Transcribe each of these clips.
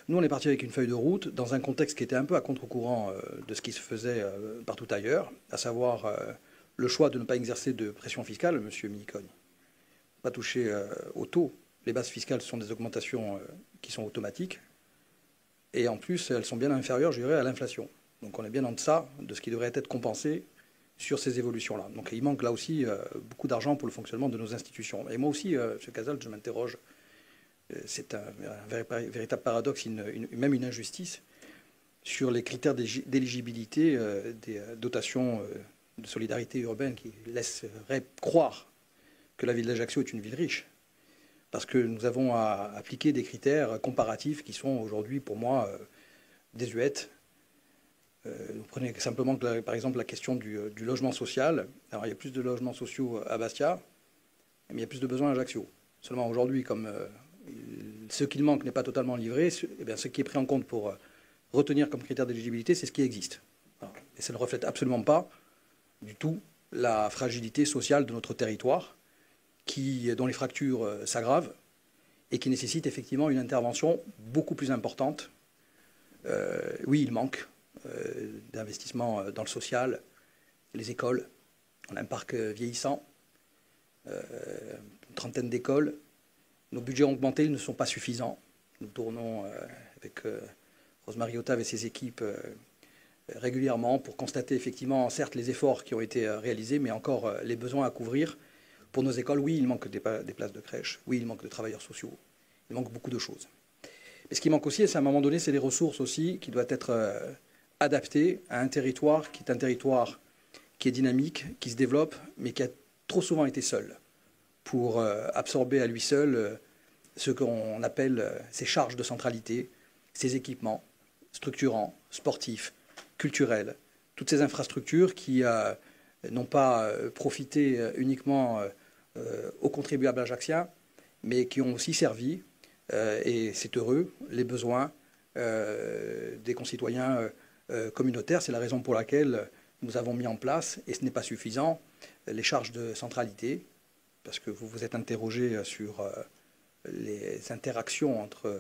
Nous, on est parti avec une feuille de route dans un contexte qui était un peu à contre-courant de ce qui se faisait partout ailleurs, à savoir le choix de ne pas exercer de pression fiscale, M. Minicogne. Pas toucher au taux. Les bases fiscales sont des augmentations qui sont automatiques. Et en plus, elles sont bien inférieures, je dirais, à l'inflation. Donc on est bien en deçà de ce qui devrait être compensé sur ces évolutions-là. Donc il manque là aussi beaucoup d'argent pour le fonctionnement de nos institutions. Et moi aussi, M. Casals, je m'interroge. C'est un véritable paradoxe, même une injustice, sur les critères d'éligibilité des dotations de solidarité urbaine qui laisseraient croire que la ville d'Ajaccio est une ville riche. Parce que nous avons à appliquer des critères comparatifs qui sont aujourd'hui, pour moi, désuètes. Vous prenez simplement, par exemple, la question du logement social. Alors, il y a plus de logements sociaux à Bastia, mais il y a plus de besoins à Ajaccio. Seulement aujourd'hui, comme ce qu'il manque n'est pas totalement livré, eh bien, ce qui est pris en compte pour retenir comme critère d'éligibilité, c'est ce qui existe. Et ça ne reflète absolument pas du tout la fragilité sociale de notre territoire, dont les fractures s'aggravent et qui nécessite effectivement une intervention beaucoup plus importante. Oui, il manque d'investissement dans le social, les écoles. On a un parc vieillissant, une trentaine d'écoles. Nos budgets ont augmenté, ils ne sont pas suffisants. Nous tournons avec Rosemary Otave et ses équipes régulièrement pour constater effectivement, certes, les efforts qui ont été réalisés, mais encore les besoins à couvrir. Pour nos écoles, oui, il manque des places de crèche. Oui, il manque de travailleurs sociaux. Il manque beaucoup de choses. Mais ce qui manque aussi, c'est à un moment donné, c'est les ressources aussi qui doivent être adaptées à un territoire qui est un territoire qui est dynamique, qui se développe, mais qui a trop souvent été seul pour absorber à lui seul ce qu'on appelle ses charges de centralité, ses équipements structurants, sportifs, culturels, toutes ces infrastructures qui n'ont pas profité uniquement aux contribuables ajacciens, mais qui ont aussi servi, et c'est heureux, les besoins des concitoyens communautaires. C'est la raison pour laquelle nous avons mis en place, et ce n'est pas suffisant, les charges de centralité, parce que vous vous êtes interrogé sur les interactions entre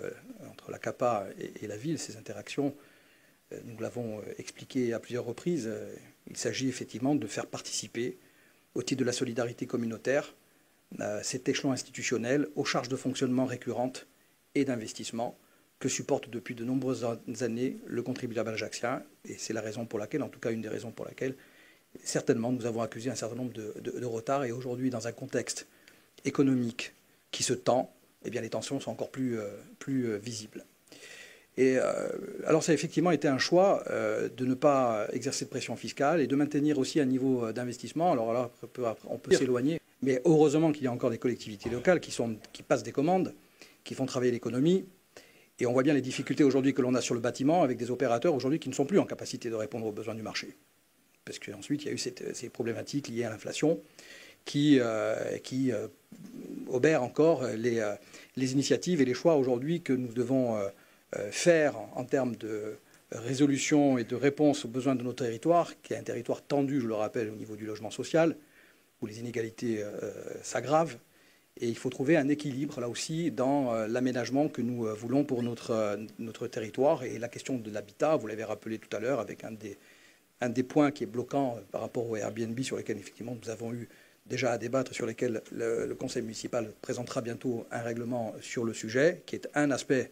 la CAPA et la ville. Ces interactions, nous l'avons expliqué à plusieurs reprises. Il s'agit effectivement de faire participer, au titre de la solidarité communautaire, cet échelon institutionnel aux charges de fonctionnement récurrentes et d'investissement que supporte depuis de nombreuses années le contribuable ajaccien. Et c'est la raison pour laquelle, en tout cas une des raisons pour laquelle, certainement, nous avons accusé un certain nombre de retards. Et aujourd'hui, dans un contexte économique qui se tend, eh bien, les tensions sont encore plus visibles. Et alors, ça a effectivement été un choix de ne pas exercer de pression fiscale et de maintenir aussi un niveau d'investissement. Alors là, on peut s'éloigner. Mais heureusement qu'il y a encore des collectivités locales qui passent des commandes, qui font travailler l'économie. Et on voit bien les difficultés aujourd'hui que l'on a sur le bâtiment avec des opérateurs aujourd'hui qui ne sont plus en capacité de répondre aux besoins du marché. Parce qu'ensuite, il y a eu ces problématiques liées à l'inflation qui obèrent encore les initiatives et les choix aujourd'hui que nous devons faire en termes de résolution et de réponse aux besoins de nos territoires, qui est un territoire tendu, je le rappelle, au niveau du logement social, où les inégalités s'aggravent. Et il faut trouver un équilibre, là aussi, dans l'aménagement que nous voulons pour notre territoire. Et la question de l'habitat, vous l'avez rappelé tout à l'heure, avec un des points qui est bloquant par rapport au Airbnb, sur lesquels, effectivement, nous avons eu déjà à débattre, sur lesquels le conseil municipal présentera bientôt un règlement sur le sujet, qui est un aspect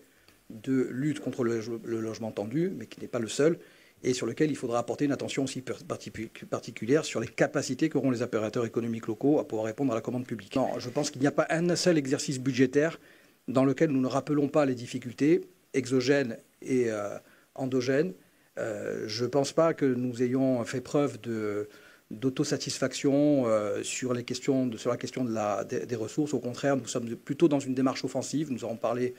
de lutte contre le logement tendu, mais qui n'est pas le seul, et sur lequel il faudra apporter une attention aussi particulière sur les capacités qu'auront les opérateurs économiques locaux à pouvoir répondre à la commande publique. Non, je pense qu'il n'y a pas un seul exercice budgétaire dans lequel nous ne rappelons pas les difficultés exogènes et endogènes. Je ne pense pas que nous ayons fait preuve d'autosatisfaction sur la question des ressources. Au contraire, nous sommes plutôt dans une démarche offensive. Nous avons parlé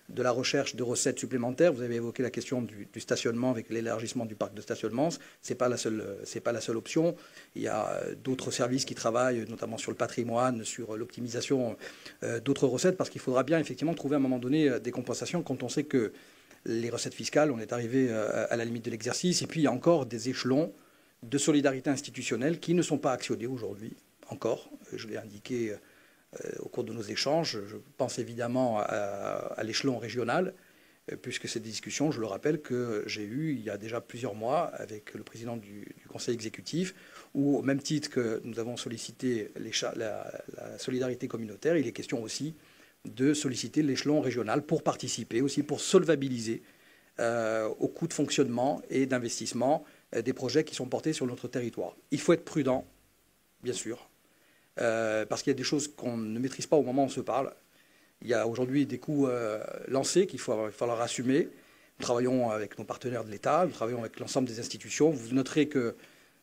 de la recherche de recettes supplémentaires. Vous avez évoqué la question du stationnement avec l'élargissement du parc de stationnement. C'est pas la seule option. Il y a d'autres services qui travaillent, notamment sur le patrimoine, sur l'optimisation d'autres recettes, parce qu'il faudra bien effectivement trouver à un moment donné des compensations quand on sait que les recettes fiscales, on est arrivé à la limite de l'exercice. Et puis il y a encore des échelons de solidarité institutionnelle qui ne sont pas actionnés aujourd'hui, encore. Je l'ai indiqué au cours de nos échanges. Je pense évidemment à l'échelon régional, puisque c'est des discussions, je le rappelle, que j'ai eues il y a déjà plusieurs mois avec le président du Conseil exécutif, où au même titre que nous avons sollicité la solidarité communautaire, il est question aussi de solliciter l'échelon régional pour participer, aussi pour solvabiliser au coût de fonctionnement et d'investissement des projets qui sont portés sur notre territoire. Il faut être prudent, bien sûr, parce qu'il y a des choses qu'on ne maîtrise pas au moment où on se parle. Il y a aujourd'hui des coûts lancés qu'il va falloir assumer. Nous travaillons avec nos partenaires de l'État, nous travaillons avec l'ensemble des institutions. Vous noterez que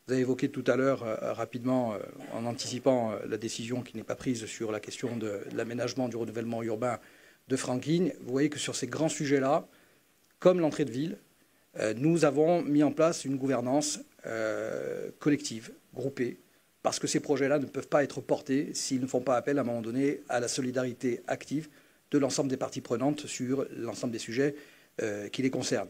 vous avez évoqué tout à l'heure rapidement, en anticipant la décision qui n'est pas prise sur la question de l'aménagement du renouvellement urbain de Franquigny. Vous voyez que sur ces grands sujets-là, comme l'entrée de ville, nous avons mis en place une gouvernance collective, groupée, parce que ces projets-là ne peuvent pas être portés s'ils ne font pas appel à un moment donné à la solidarité active de l'ensemble des parties prenantes sur l'ensemble des sujets qui les concernent.